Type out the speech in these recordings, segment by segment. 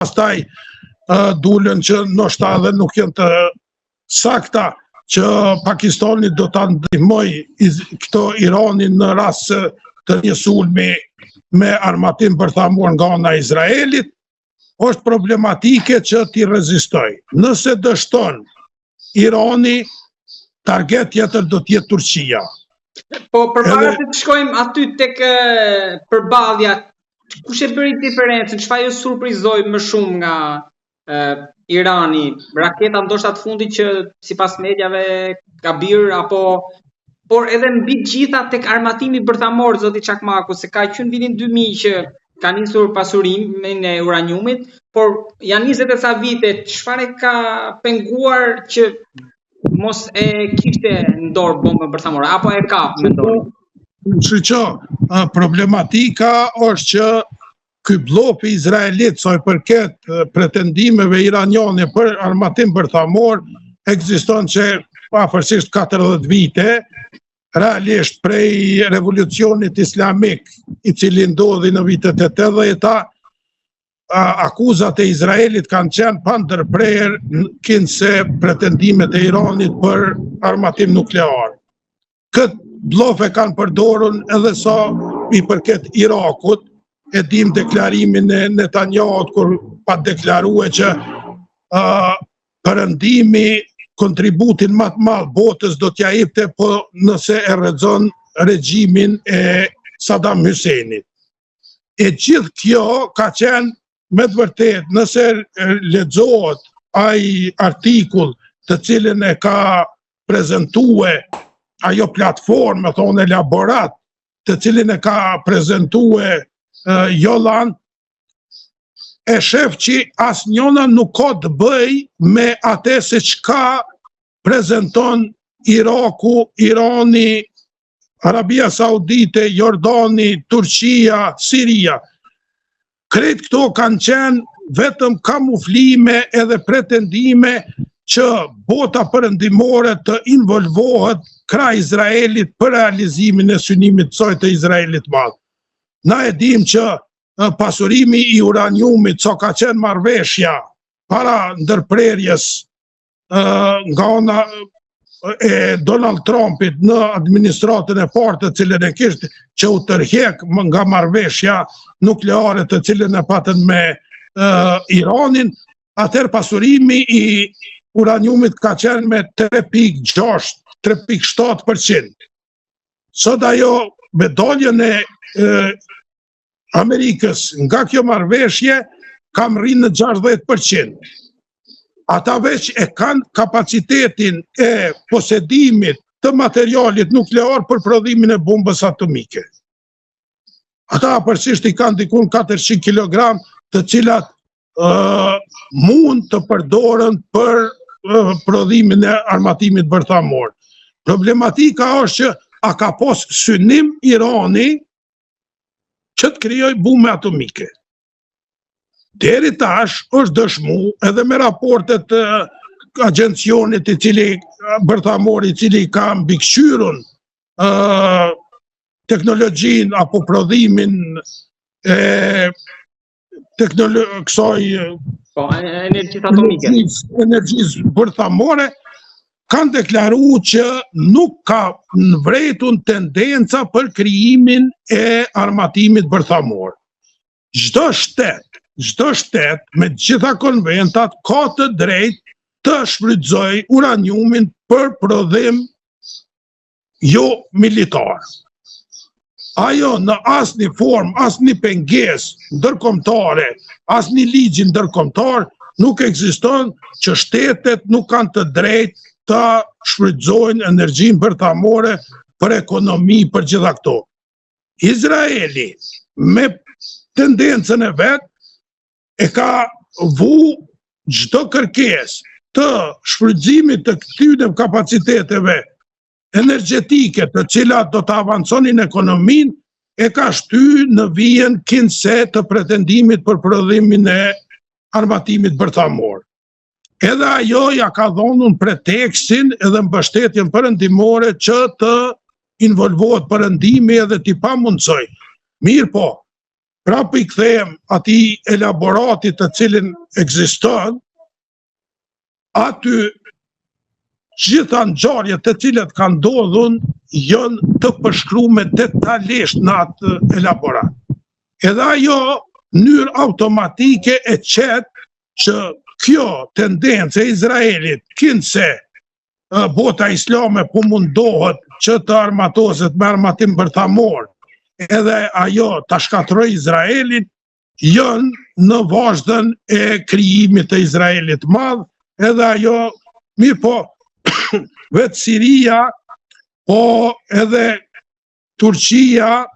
pastaj dulen që ndoshta edhe nuk janë të sakta që Pakistani do ta ndihmojë këto Iranin në rast të një sulmi me armatim bërthamor nga ana e Izraelit, është problematike që t'i rezistoj. Nëse dështon Irani, target tjetër do t'jetë Turqia. Po përpara se të shkojmë aty tek përballja, kush e bëri diferencën? Çfarë ju surprizoi më shumë nga Irani? Raketa ndoshta të fundit që sipas mediave ka birë apo por edhe mbi gjitha tek armatimi bërthamor, zoti Çakmaku, se ka qenë vitin 2000 që ka nisur pasurimin e uraniumit, por janë 20 e sa vite, çfarë ka penguar që mos e kishte në dorë bombën bërthamore, apo e ka me dorë? Problematika është që ky bllofi izraelit sa i përket pretendimeve iraniane për armatim bërthamor ekziston që afërsisht 40 vite, realisht prej revolucionit islamik i cili ndodhi në vitet e 80-ta, akuzat e Izraelit kanë qenë pa ndërprerje kinse pretendimet e Iranit për armatim nuklear. Këtë blofe kanë përdorur edhe sa i përket Irakut, e dim deklarimin e Netanyahut kur pa deklaruar që perëndimi kontributin më të madh botës do t'ja jepte po nëse e rrezon regjimin e Saddam Huseinit. E gjithë kjo ka qenë me të vërtet, nëse lexohet ai artikull të cilin e ka prezentue ajo platformë, thonë elaborat, të cilin e ka prezentue Jolan, e shef që asnjëna nuk ka të bëj me atë se çka prezenton Iraku, Irani, Arabia Saudite, Jordani, Turqia, Siria. Krejt këto kanë qenë vetëm kamuflime edhe pretendime që bota perëndimore të involvohet krah Izraelit për realizimin e synimit të saj të Izraelit madh. Na e dim që pasurimi i uraniumit sa ka qenë marrëveshja para ndërprerjes nga ana e Donald Trumpit në administratën e parë të cilën e kishte që u tërheq nga marrëveshja nukleare të cilën e patën me Iranin, atëherë pasurimi i uraniumit ka qenë me 3.6, 3.7%. Sot ajo me daljen e Amerikës nga kjo marrëveshje kam rrinë në 60%. Ata veç e kanë kapacitetin e posedimit të materialit nuklear për prodhimin e bombës atomike. Ata apërsisht i kanë dikun 400 kg të cilat mund të përdoren për prodhimin e armatimit bërthamor. Problematika është që a ka pas synim Irani që të krijoj bombe atomike. Deri tash është dëshmu edhe me raportet të agjencionit i cili bërthamor i cili ka mbikëqyrur teknologjinë apo prodhimin e kësaj energjisë bërthamore, kanë deklaruar që nuk ka vërtetun tendenca për krijimin e armatimit bërthamor. Çdo shtet me gjitha konventat ka të drejtë të shfrytëzojë uraniumin për prodhim jo militar. Ajo në asnjë formë, asnjë pengesë ndërkombëtare, asnjë ligj ndërkombëtar nuk ekziston që shtetet nuk kanë të drejtë të shfrytëzojnë energjinë bërthamore për ekonomi, për gjitha këto. Izraeli me tendencën e vet e ka vu çdo kërkesë të shfrytëzimit të këtyre kapaciteteve energjetike të cilat do të avanconin ekonominë, e ka shty në vijën kinse të pretendimit për prodhimin e armatimit bërthamor. Edhe ajo ja ka dhënë pretekstin edhe mbështetjen perëndimore që të involvohet perëndimi edhe t'i pamundsoj. Mirë po, prapë i kthehem atij elaboratit të cilin ekziston, aty gjitha ngjarjet të cilat kanë ndodhur janë të përshkruar detajisht në atë elaborat. Edhe ajo në mënyrë automatike e qet që kjo tendencë e Izraelit, kinse bota islame po mundohet që të armatoset me armatim bërthamor, edhe ajo ta shkatërrojë Izraelin, janë në vazhdën e krijimit të Izraelit madh, edhe ajo, mirë po, vetë Siria, po edhe Turqia,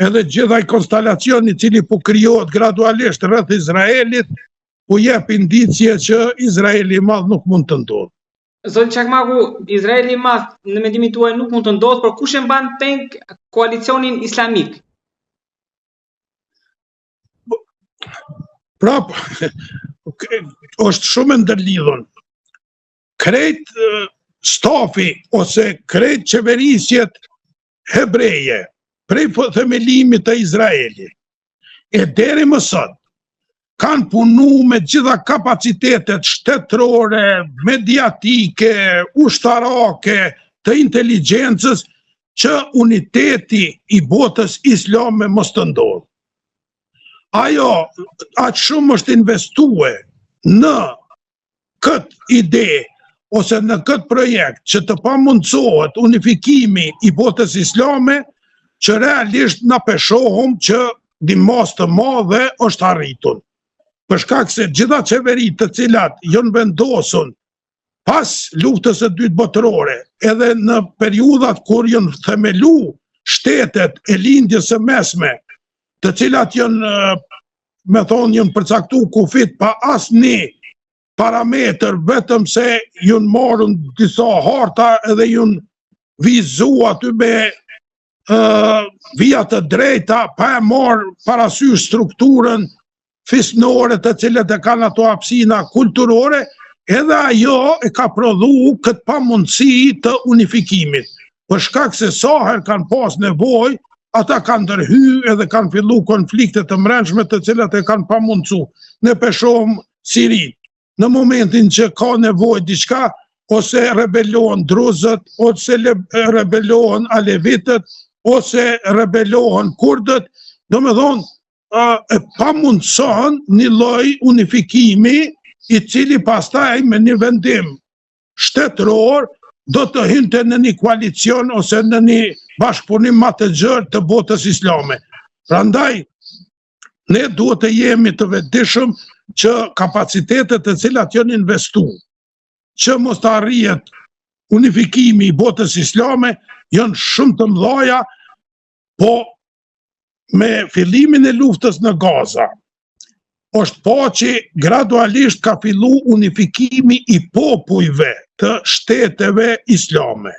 edhe gjithaj konstalacioni cili po krijohet gradualisht rreth Izraelit, po jep indicje që Izraeli i madh nuk mund të ndodhë. Zoti Çakmaku, Izraeli i madh në mendimin tuaj nuk mund të ndodhë, por kush e mban peng koalicionin islamik? Prap, është shumë ndërlidhur. Krejt stafi ose krejt qeverisjet hebreje prej themelimit të Izraelit e deri më sot kanë punu me gjitha kapacitetet shtetërore, mediatike, ushtarake, të inteligjencës që uniteti i botës islame mos të ndodhë. Ajo aq shumë është investue në këtë ide ose në këtë projekt që të pamundsohet unifikimi i botës islame, që realisht na peshohum që dimos të madhe është arritur. Për shkak se gjitha qeverit të cilat janë vendosur pas luftës së dytë botërore, edhe në periudhat kur janë themelu shtetet e lindjes së mesme, të cilat janë, me thonë, janë përcaktuar kufit pa asnjë parametër, vetëm se janë marrën disa harta edhe janë vizu aty me vija të drejta, pa e marrë parasysh strukturën fisnore të cilat e kanë ato hapësina kulturore, edhe ajo e ka prodhu këtë pamundësi të unifikimit. Për shkak se sa herë kanë pas nevojë, ata kanë ndërhy edhe kanë fillu konflikte të mbrëmshme të cilat e kanë pamundsu. Ne peshohëm Sirin. Në momentin që ka nevojë diçka, ose rebelohen druzët, ose rebelohen alevitët, ose rebelohen kurdët, do me thonë, e pamundson një lloj unifikimi i cili pastaj me një vendim shtetëror do të hynte në një koalicion ose në një bashkëpunim më të gjerë të botës islame. Prandaj, ne duhet të jemi të vetëdijshëm që kapacitetet të cilat janë investuar, që mos të arrihet unifikimi i botës islame, janë shumë të mëdha, po me fillimin e luftës në Gaza, është pa që gradualisht ka fillu unifikimi i popujve të shteteve islame.